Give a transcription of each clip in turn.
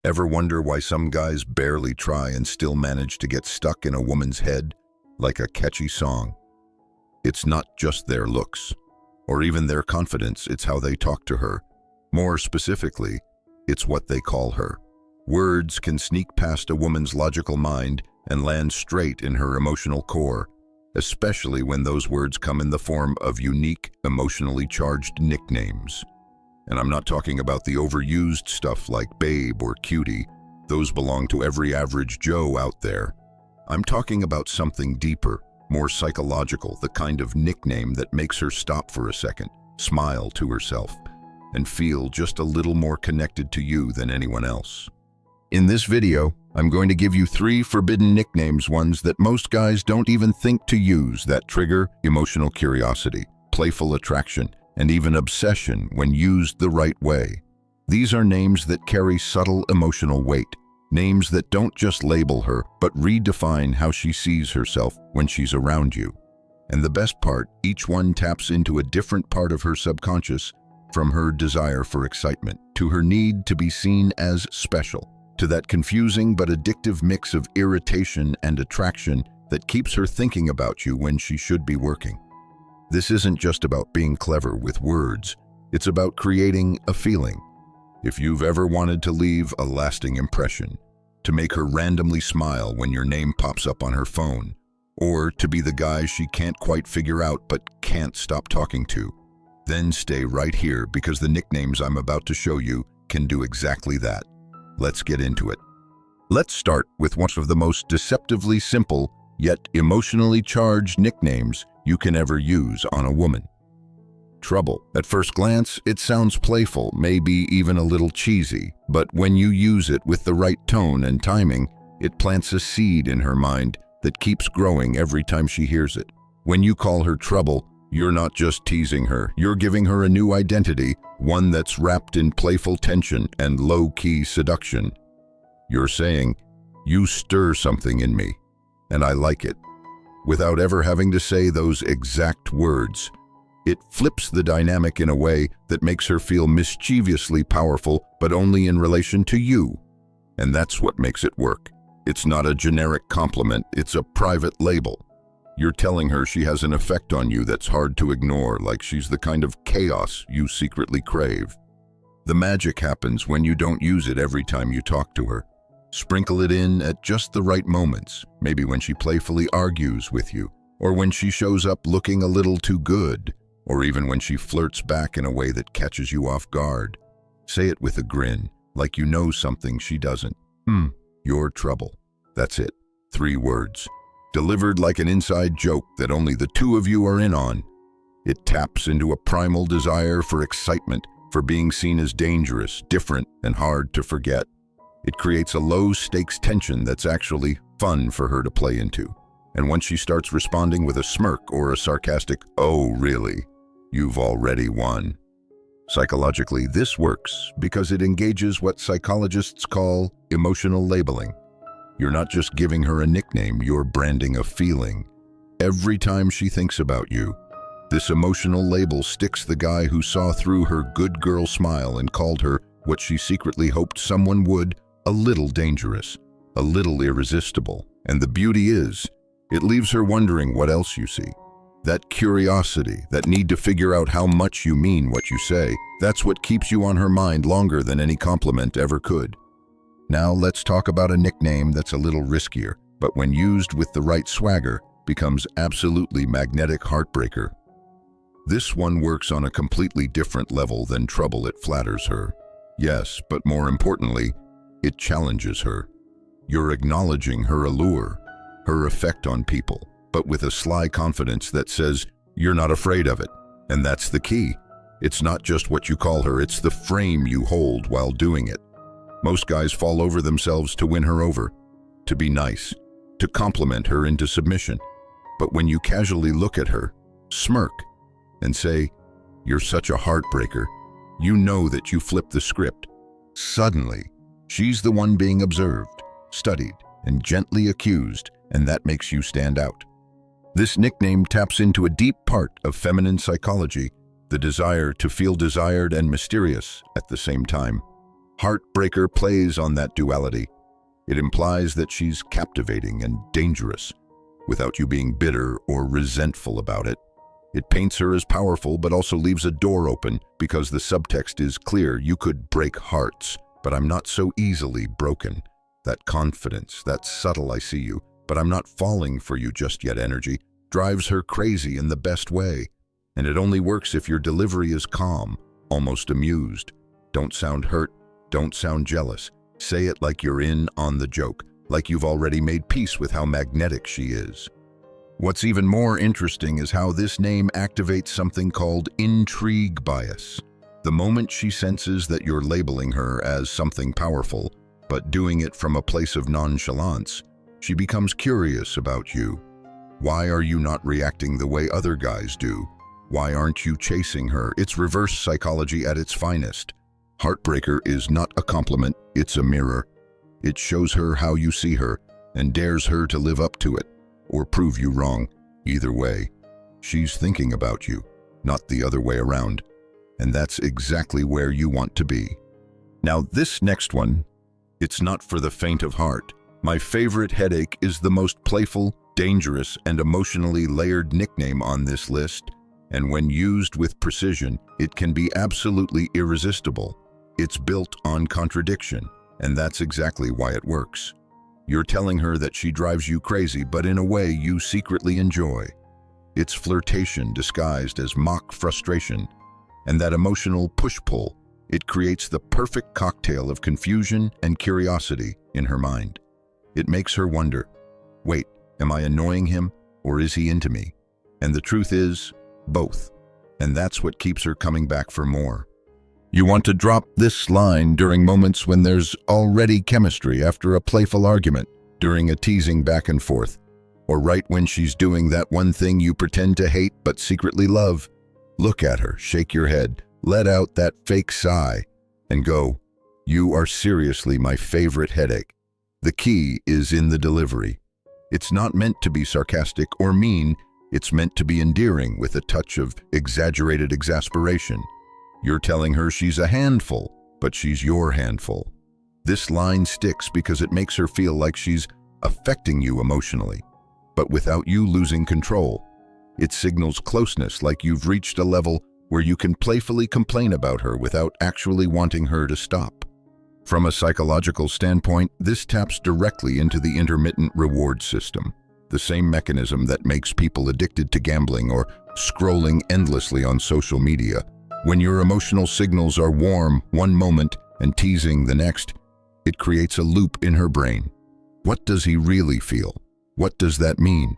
Ever wonder why some guys barely try and still manage to get stuck in a woman's head like a catchy song? It's not just their looks, or even their confidence, it's how they talk to her. More specifically, it's what they call her. Words can sneak past a woman's logical mind and land straight in her emotional core, especially when those words come in the form of unique, emotionally charged nicknames. And I'm not talking about the overused stuff like babe or cutie. Those belong to every average Joe out there. I'm talking about something deeper, more psychological, the kind of nickname that makes her stop for a second, smile to herself, and feel just a little more connected to you than anyone else. In this video, I'm going to give you 3 forbidden nicknames, ones that most guys don't even think to use, that trigger emotional curiosity, playful attraction, and even obsession when used the right way. These are names that carry subtle emotional weight, names that don't just label her, but redefine how she sees herself when she's around you. And the best part, each one taps into a different part of her subconscious, from her desire for excitement, to her need to be seen as special, to that confusing but addictive mix of irritation and attraction that keeps her thinking about you when she should be working. This isn't just about being clever with words, it's about creating a feeling. If you've ever wanted to leave a lasting impression, to make her randomly smile when your name pops up on her phone, or to be the guy she can't quite figure out but can't stop talking to, then stay right here, because the nicknames I'm about to show you can do exactly that. Let's get into it. Let's start with one of the most deceptively simple, yet emotionally charged nicknames you can ever use on a woman. Trouble. At first glance, it sounds playful, maybe even a little cheesy, but when you use it with the right tone and timing, it plants a seed in her mind that keeps growing every time she hears it. When you call her Trouble, you're not just teasing her, you're giving her a new identity, one that's wrapped in playful tension and low-key seduction. You're saying, "You stir something in me, and I like it," without ever having to say those exact words. It flips the dynamic in a way that makes her feel mischievously powerful, but only in relation to you. And that's what makes it work. It's not a generic compliment, it's a private label. You're telling her she has an effect on you that's hard to ignore, like she's the kind of chaos you secretly crave. The magic happens when you don't use it every time you talk to her. Sprinkle it in at just the right moments, maybe when she playfully argues with you, or when she shows up looking a little too good, or even when she flirts back in a way that catches you off guard. Say it with a grin, like you know something she doesn't. You're Trouble. That's it. 3 words. Delivered like an inside joke that only the 2 of you are in on. It taps into a primal desire for excitement, for being seen as dangerous, different, and hard to forget. It creates a low-stakes tension that's actually fun for her to play into. And once she starts responding with a smirk or a sarcastic, "Oh, really?" you've already won. Psychologically, this works because it engages what psychologists call emotional labeling. You're not just giving her a nickname, you're branding a feeling. Every time she thinks about you, this emotional label sticks the guy who saw through her good girl smile and called her what she secretly hoped someone would, a little dangerous, a little irresistible. And the beauty is, it leaves her wondering what else you see. That curiosity, that need to figure out how much you mean what you say, that's what keeps you on her mind longer than any compliment ever could. Now let's talk about a nickname that's a little riskier, but when used with the right swagger, becomes absolutely magnetic heartbreaker. This one works on a completely different level than Trouble. It flatters her. Yes, but more importantly, it challenges her. You're acknowledging her allure, her effect on people, but with a sly confidence that says, you're not afraid of it. And that's the key. It's not just what you call her, it's the frame you hold while doing it. Most guys fall over themselves to win her over, to be nice, to compliment her into submission. But when you casually look at her, smirk, and say, "You're such a heartbreaker," you know that you flip the script. Suddenly, she's the one being observed, studied, and gently accused, and that makes you stand out. This nickname taps into a deep part of feminine psychology, the desire to feel desired and mysterious at the same time. Heartbreaker plays on that duality. It implies that she's captivating and dangerous, without you being bitter or resentful about it. It paints her as powerful, but also leaves a door open because the subtext is clear. You could break hearts, but I'm not so easily broken. That confidence, that subtle "I see you, but I'm not falling for you just yet" energy drives her crazy in the best way. And it only works if your delivery is calm, almost amused. Don't sound hurt, don't sound jealous. Say it like you're in on the joke, like you've already made peace with how magnetic she is. What's even more interesting is how this name activates something called intrigue bias. The moment she senses that you're labeling her as something powerful, but doing it from a place of nonchalance, she becomes curious about you. Why are you not reacting the way other guys do? Why aren't you chasing her? It's reverse psychology at its finest. Heartbreaker is not a compliment, it's a mirror. It shows her how you see her and dares her to live up to it, or prove you wrong. Either way, she's thinking about you, not the other way around. And that's exactly where you want to be. Now this next one, it's not for the faint of heart. My favorite headache is the most playful, dangerous, and emotionally layered nickname on this list, and when used with precision, it can be absolutely irresistible. It's built on contradiction, and that's exactly why it works. You're telling her that she drives you crazy, but in a way you secretly enjoy. It's flirtation disguised as mock frustration, and that emotional push-pull, it creates the perfect cocktail of confusion and curiosity in her mind. It makes her wonder, wait, am I annoying him, or is he into me? And the truth is, both. And that's what keeps her coming back for more. You want to drop this line during moments when there's already chemistry, after a playful argument, during a teasing back and forth, or right when she's doing that one thing you pretend to hate but secretly love. Look at her, shake your head, let out that fake sigh, and go, "You are seriously my favorite headache." The key is in the delivery. It's not meant to be sarcastic or mean, it's meant to be endearing with a touch of exaggerated exasperation. You're telling her she's a handful, but she's your handful. This line sticks because it makes her feel like she's affecting you emotionally, but without you losing control. It signals closeness, like you've reached a level where you can playfully complain about her without actually wanting her to stop. From a psychological standpoint, this taps directly into the intermittent reward system, the same mechanism that makes people addicted to gambling or scrolling endlessly on social media. When your emotional signals are warm one moment and teasing the next, it creates a loop in her brain. What does he really feel? What does that mean?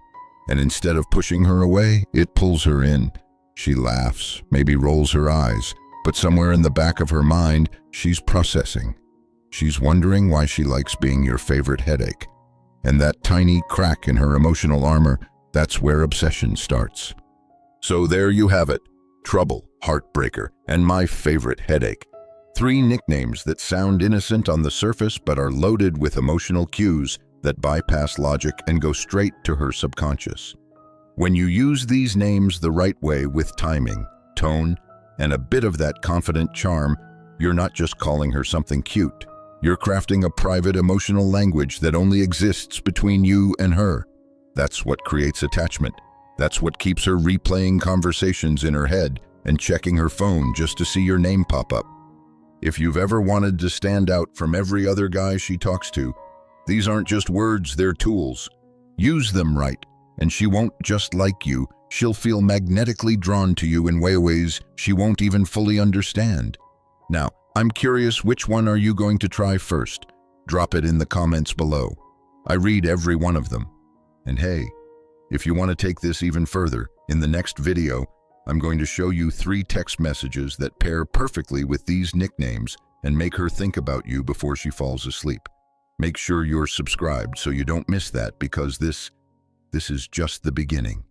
And instead of pushing her away, it pulls her in. She laughs, maybe rolls her eyes, but somewhere in the back of her mind, she's processing. She's wondering why she likes being your favorite headache. And that tiny crack in her emotional armor, that's where obsession starts. So there you have it. Trouble, Heartbreaker, and my favorite headache. 3 nicknames that sound innocent on the surface but are loaded with emotional cues that bypass logic and go straight to her subconscious. When you use these names the right way, with timing, tone, and a bit of that confident charm, you're not just calling her something cute. You're crafting a private emotional language that only exists between you and her. That's what creates attachment. That's what keeps her replaying conversations in her head and checking her phone just to see your name pop up. If you've ever wanted to stand out from every other guy she talks to, these aren't just words, they're tools. Use them right, and she won't just like you, she'll feel magnetically drawn to you in ways she won't even fully understand. Now, I'm curious, which one are you going to try first? Drop it in the comments below. I read every one of them. And hey, if you want to take this even further, in the next video, I'm going to show you 3 text messages that pair perfectly with these nicknames and make her think about you before she falls asleep. Make sure you're subscribed so you don't miss that, because this is just the beginning.